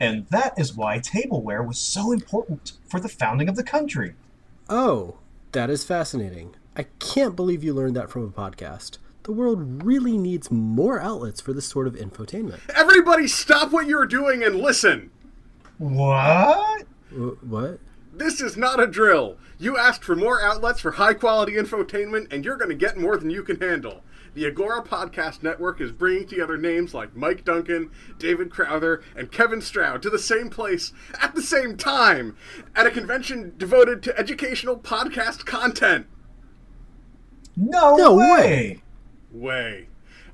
And that is why tableware was so important for the founding of the country. Oh, that is fascinating. I can't believe you learned that from a podcast. The world really needs more outlets for this sort of infotainment. Everybody stop what you're doing and listen! What? What? This is not a drill. You asked for more outlets for high-quality infotainment, and you're going to get more than you can handle. The Agora Podcast Network is bringing together names like Mike Duncan, David Crowther, and Kevin Stroud to the same place at the same time at a convention devoted to educational podcast content. No way!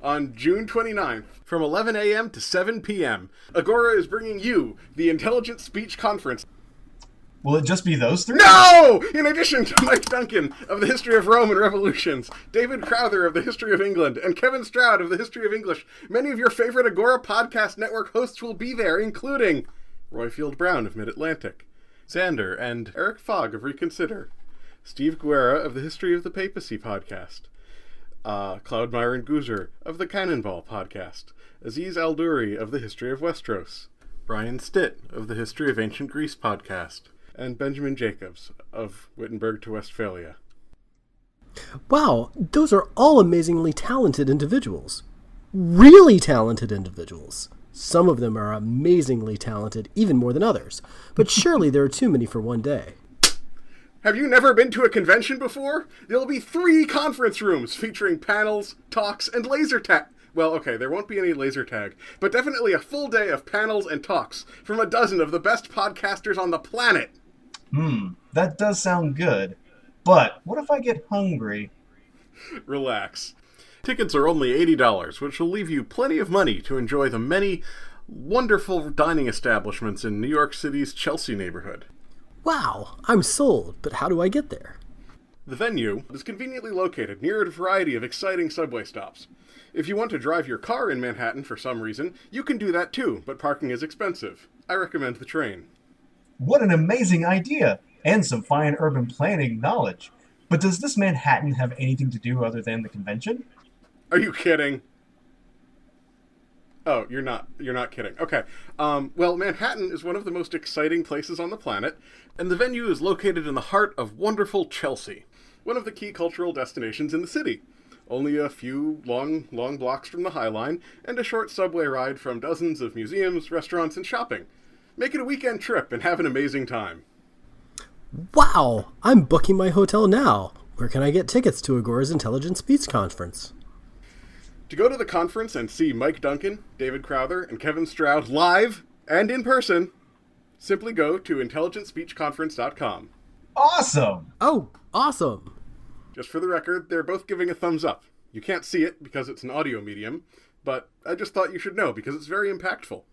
On June 29th, from 11 a.m. to 7 p.m., Agora is bringing you the Intelligent Speech Conference. Will it just be those three? No! In addition to Mike Duncan of the History of Rome and Revolutions, David Crowther of the History of England, and Kevin Stroud of the History of English, many of your favorite Agora Podcast Network hosts will be there, including Royfield Brown of Mid-Atlantic, Xander and Eric Fogg of Reconsider, Steve Guerra of the History of the Papacy Podcast, Cloud Myron Gooser of the Cannonball Podcast, Aziz Al-Duri of the History of Westeros, Brian Stitt of the History of Ancient Greece Podcast, and Benjamin Jacobs of Wittenberg to Westphalia. Wow, those are all amazingly talented individuals. Really talented individuals. Some of them are amazingly talented, even more than others. But surely there are too many for one day. Have you never been to a convention before? There'll be 3 conference rooms featuring panels, talks, and laser tag. Well, okay, there won't be any laser tag, but definitely a full day of panels and talks from a dozen of the best podcasters on the planet. That does sound good. But what if I get hungry? Relax. Tickets are only $80, which will leave you plenty of money to enjoy the many wonderful dining establishments in New York City's Chelsea neighborhood. Wow, I'm sold, but how do I get there? The venue is conveniently located near a variety of exciting subway stops. If you want to drive your car in Manhattan for some reason, you can do that too, but parking is expensive. I recommend the train. What an amazing idea! And some fine urban planning knowledge. But does this Manhattan have anything to do other than the convention? Are you kidding? Oh, you're not kidding. Okay. Well, Manhattan is one of the most exciting places on the planet, and the venue is located in the heart of wonderful Chelsea, one of the key cultural destinations in the city. Only a few long blocks from the High Line, and a short subway ride from dozens of museums, restaurants, and shopping. Make it a weekend trip and have an amazing time. Wow, I'm booking my hotel now. Where can I get tickets to Agora's Intelligent Speech Conference? To go to the conference and see Mike Duncan, David Crowther, and Kevin Stroud live and in person, simply go to intelligentspeechconference.com. Awesome! Oh, awesome! Just for the record, they're both giving a thumbs up. You can't see it because it's an audio medium, but I just thought you should know because it's very impactful.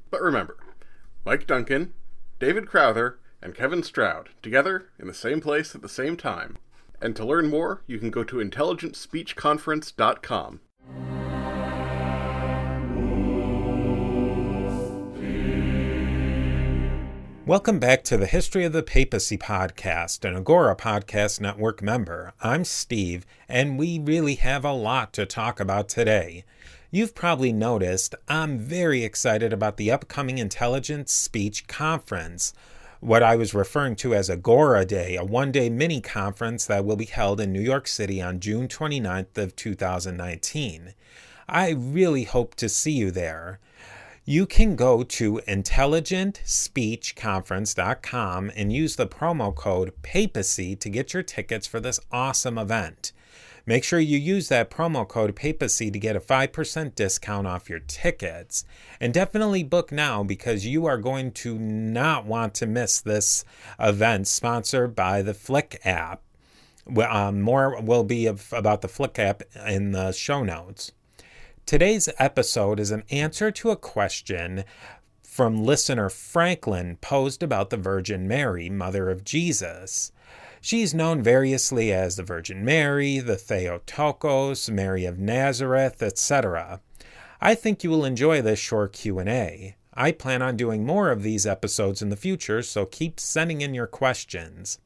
But remember, Mike Duncan, David Crowther, and Kevin Stroud, together in the same place at the same time. And to learn more, you can go to intelligentspeechconference.com. Welcome back to the History of the Papacy podcast, an Agora Podcast Network member. I'm Steve, and we really have a lot to talk about today. You've probably noticed I'm very excited about the upcoming Intelligent Speech Conference, what I was referring to as Agora Day, a one-day mini-conference that will be held in New York City on June 29th of 2019. I really hope to see you there. You can go to intelligentspeechconference.com and use the promo code PAPACY to get your tickets for this awesome event. Make sure you use that promo code PAPACY to get a 5% discount off your tickets. And definitely book now because you are going to not want to miss this event sponsored by the Flick app. More will be about the Flick app in the show notes. Today's episode is an answer to a question from listener Franklin posed about the Virgin Mary, Mother of Jesus. She's known variously as the Virgin Mary, the Theotokos, Mary of Nazareth, etc. I think you will enjoy this short Q&A. I plan on doing more of these episodes in the future, so keep sending in your questions.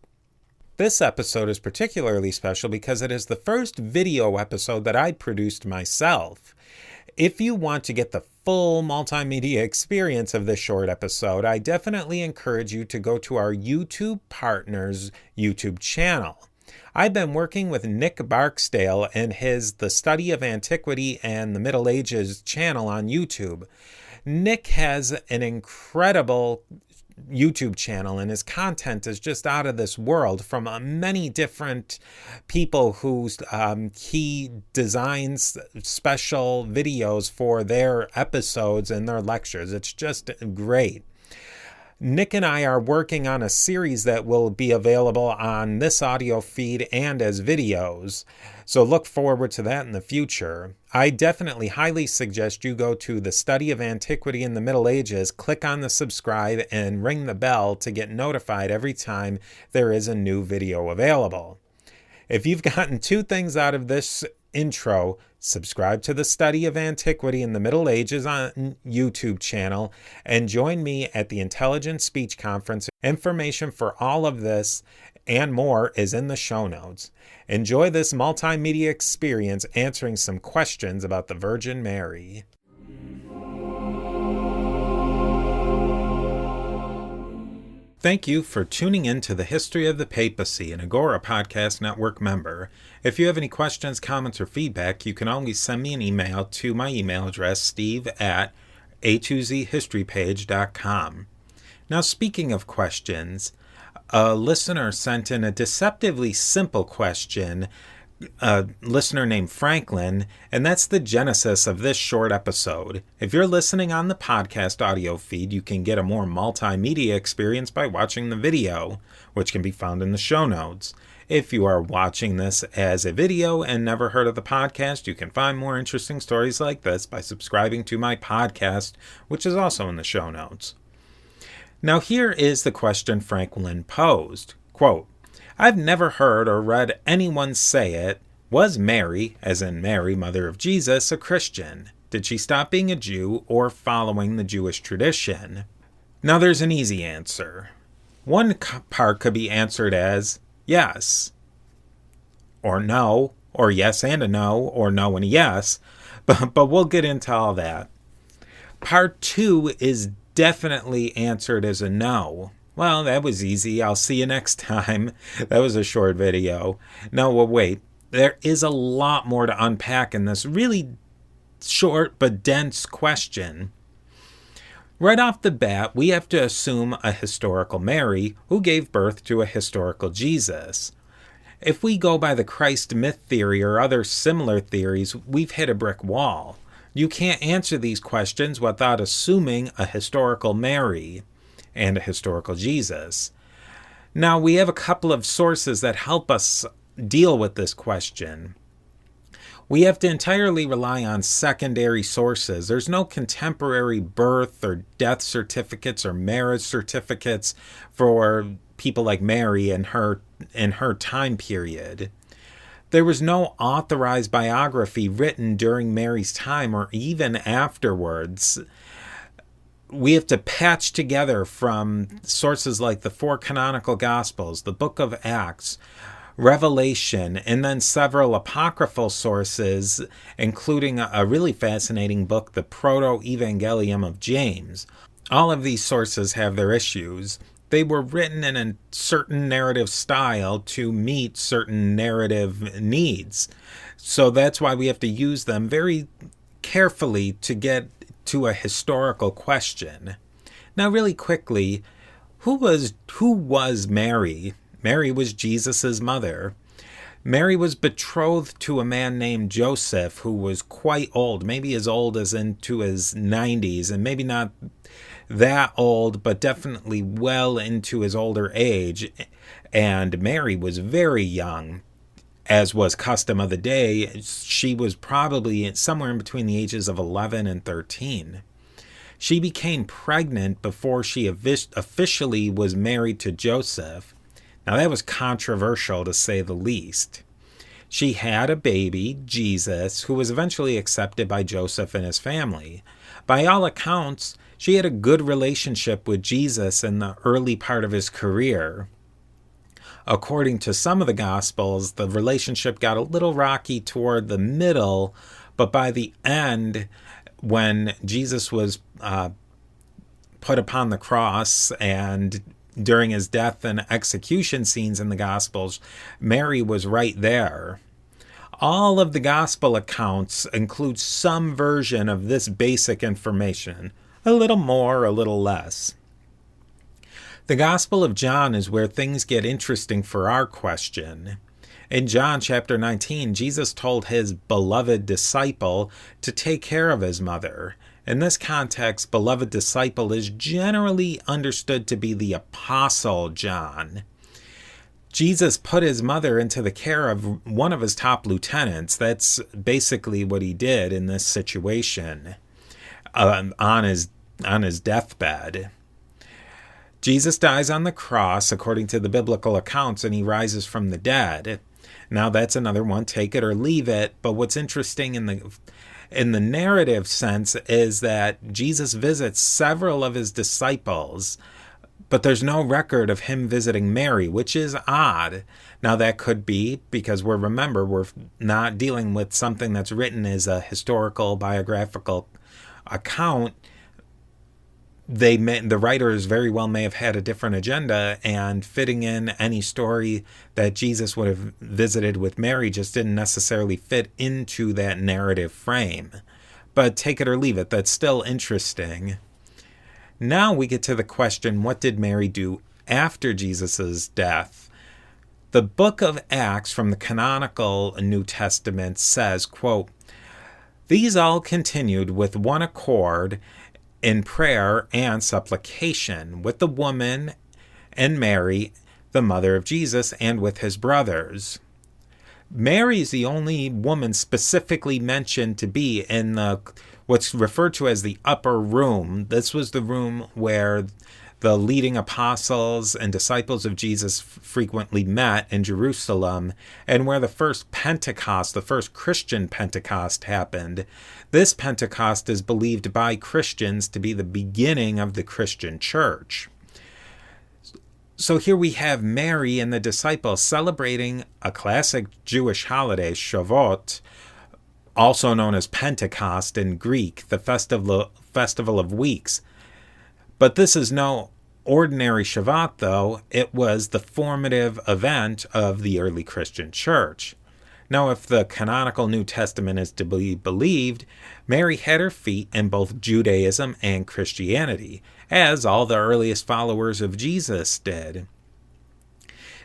This episode is particularly special because it is the first video episode that I produced myself. If you want to get the full multimedia experience of this short episode, I definitely encourage you to go to our YouTube partners' YouTube channel. I've been working with Nick Barksdale and his The Study of Antiquity and the Middle Ages channel on YouTube. Nick has an incredible YouTube channel, and his content is just out of this world from many different people whose he designs special videos for their episodes and their lectures. It's just great. Nick and I are working on a series that will be available on this audio feed and as videos, so look forward to that in the future. I definitely highly suggest you go to the Study of Antiquity in the Middle Ages, click on the subscribe, and ring the bell to get notified every time there is a new video available. If you've gotten two things out of this intro, subscribe to the Study of Antiquity in the Middle Ages on YouTube channel, and join me at the Intelligent Speech Conference. Information for all of this and more is in the show notes. Enjoy this multimedia experience answering some questions about the Virgin Mary. Thank you for tuning in to the History of the Papacy, an Agora Podcast Network member. If you have any questions, comments, or feedback, you can always send me an email to my email address, steve@a2zhistorypage.com. Now, speaking of questions, a listener sent in a deceptively simple question, a listener named Franklin, and that's the genesis of this short episode. If you're listening on the podcast audio feed, you can get a more multimedia experience by watching the video, which can be found in the show notes. If you are watching this as a video and never heard of the podcast, you can find more interesting stories like this by subscribing to my podcast, which is also in the show notes. Now here is the question Franklin posed. Quote, I've never heard or read anyone say it. Was Mary, as in Mary, mother of Jesus, a Christian? Did she stop being a Jew or following the Jewish tradition? Now there's an easy answer. One part could be answered as yes, or no, or yes and a no, or no and a yes, but we'll get into all that. Part 2 is definitely answered as a no. Well, that was easy. I'll see you next time. That was a short video. No, well, wait. There is a lot more to unpack in this really short but dense question. Right off the bat, we have to assume a historical Mary who gave birth to a historical Jesus. If we go by the Christ myth theory or other similar theories, we've hit a brick wall. You can't answer these questions without assuming a historical Mary and a historical Jesus. Now, we have a couple of sources that help us deal with this question. We have to entirely rely on secondary sources. There's no contemporary birth or death certificates or marriage certificates for people like Mary in her time period. There was no authorized biography written during Mary's time or even afterwards. We have to patch together from sources like the 4 canonical Gospels, the Book of Acts, Revelation, and then several apocryphal sources, including a really fascinating book, the Proto-Evangelium of James. All of these sources have their issues. They were written in a certain narrative style to meet certain narrative needs. So that's why we have to use them very carefully to get to a historical question. Now, really quickly, who was Mary? Mary was Jesus' mother. Mary was betrothed to a man named Joseph who was quite old, maybe as old as into his 90s, and maybe not that old, but definitely well into his older age. And Mary was very young. As was custom of the day, she was probably somewhere in between the ages of 11 and 13. She became pregnant before she officially was married to Joseph. Now, that was controversial, to say the least. She had a baby, Jesus, who was eventually accepted by Joseph and his family. By all accounts, she had a good relationship with Jesus in the early part of his career. According to some of the Gospels, the relationship got a little rocky toward the middle, but by the end, when Jesus was put upon the cross and during his death and execution scenes in the Gospels, Mary was right there. All of the Gospel accounts include some version of this basic information, a little more, a little less. The Gospel of John is where things get interesting for our question. In John chapter 19, Jesus told his beloved disciple to take care of his mother. In this context, beloved disciple is generally understood to be the Apostle John. Jesus put his mother into the care of one of his top lieutenants. That's basically what he did in this situation on his deathbed. Jesus dies on the cross according to the biblical accounts, and he rises from the dead. Now that's another one, take it or leave it. But what's interesting in the narrative sense is that Jesus visits several of his disciples, but there's no record of him visiting Mary, which is odd. Now that could be because we're not dealing with something that's written as a historical biographical account. The writers very well may have had a different agenda, and fitting in any story that Jesus would have visited with Mary just didn't necessarily fit into that narrative frame. But take it or leave it, that's still interesting. Now we get to the question, what did Mary do after Jesus' death? The book of Acts from the canonical New Testament says, quote, "These all continued with one accord in prayer and supplication with the woman and Mary, the mother of Jesus, and with his brothers." Mary is the only woman specifically mentioned to be in what's referred to as the upper room. This was the room where the leading apostles and disciples of Jesus frequently met in Jerusalem, and where the first Pentecost, the first Christian Pentecost, happened. This Pentecost is believed by Christians to be the beginning of the Christian church. So here we have Mary and the disciples celebrating a classic Jewish holiday, Shavuot, also known as Pentecost in Greek, the festival of weeks. But this is no ordinary Shabbat, though. It was the formative event of the early Christian church. Now, if the canonical New Testament is to be believed, Mary had her feet in both Judaism and Christianity, as all the earliest followers of Jesus did.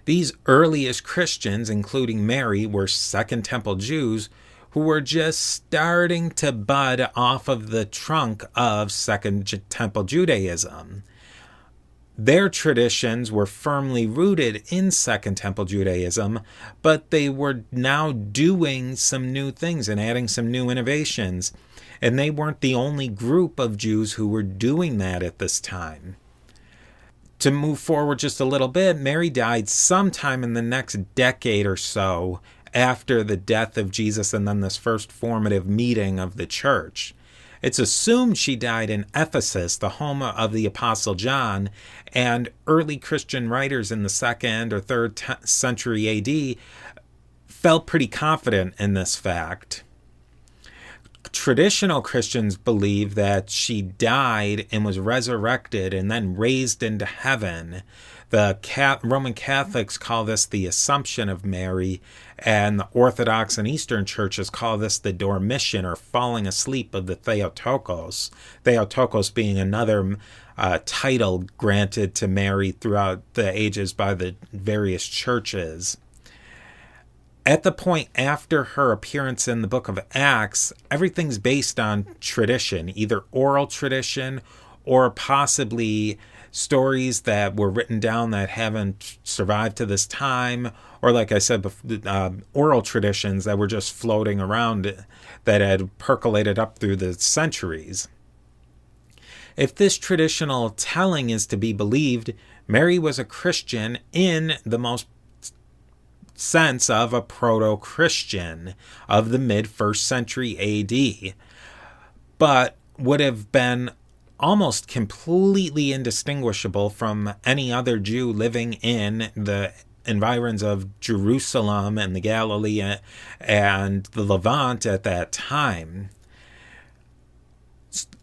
These earliest Christians, including Mary, were Second Temple Jews who were just starting to bud off of the trunk of Second Temple Judaism. Their traditions were firmly rooted in Second Temple Judaism, but they were now doing some new things and adding some new innovations. And they weren't the only group of Jews who were doing that at this time. To move forward just a little bit, Mary died sometime in the next decade or so after the death of Jesus and then this first formative meeting of the church. It's assumed she died in Ephesus, the home of the Apostle John, and early Christian writers in the 2nd or 3rd century AD felt pretty confident in this fact. Traditional Christians believe that she died and was resurrected and then raised into heaven. The Roman Catholics call this the Assumption of Mary, and the Orthodox and Eastern churches call this the dormition or falling asleep of the Theotokos. Theotokos being another title granted to Mary throughout the ages by the various churches. At the point after her appearance in the book of Acts, everything's based on tradition, either oral tradition or possibly stories that were written down that haven't survived to this time, or like I said, oral traditions that were just floating around that had percolated up through the centuries. If this traditional telling is to be believed, Mary was a Christian in the most sense of a proto-Christian of the mid-1st century AD, but would have been almost completely indistinguishable from any other Jew living in the environs of Jerusalem and the Galilee and the Levant at that time.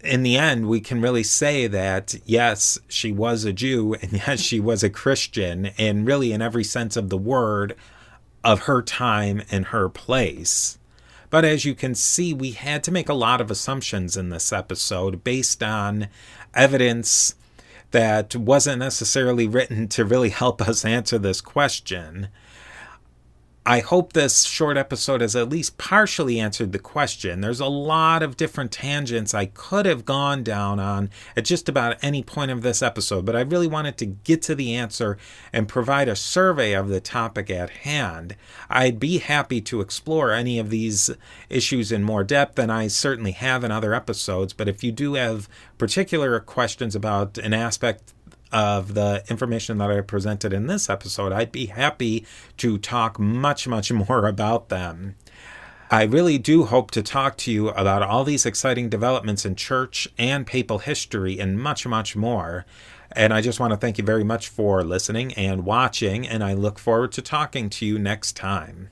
in the end, we can really say that, yes, she was a Jew, and yes, she was a Christian, and really in every sense of the word, of her time and her place. But as you can see, we had to make a lot of assumptions in this episode based on evidence that wasn't necessarily written to really help us answer this question. I hope this short episode has at least partially answered the question. There's a lot of different tangents I could have gone down on at just about any point of this episode, but I really wanted to get to the answer and provide a survey of the topic at hand. I'd be happy to explore any of these issues in more depth, and I certainly have in other episodes, but if you do have particular questions about an aspect of the information that I presented in this episode, I'd be happy to talk much more about them. I really do hope to talk to you about all these exciting developments in church and papal history and much more. And I just want to thank you very much for listening and watching, and I look forward to talking to you next time.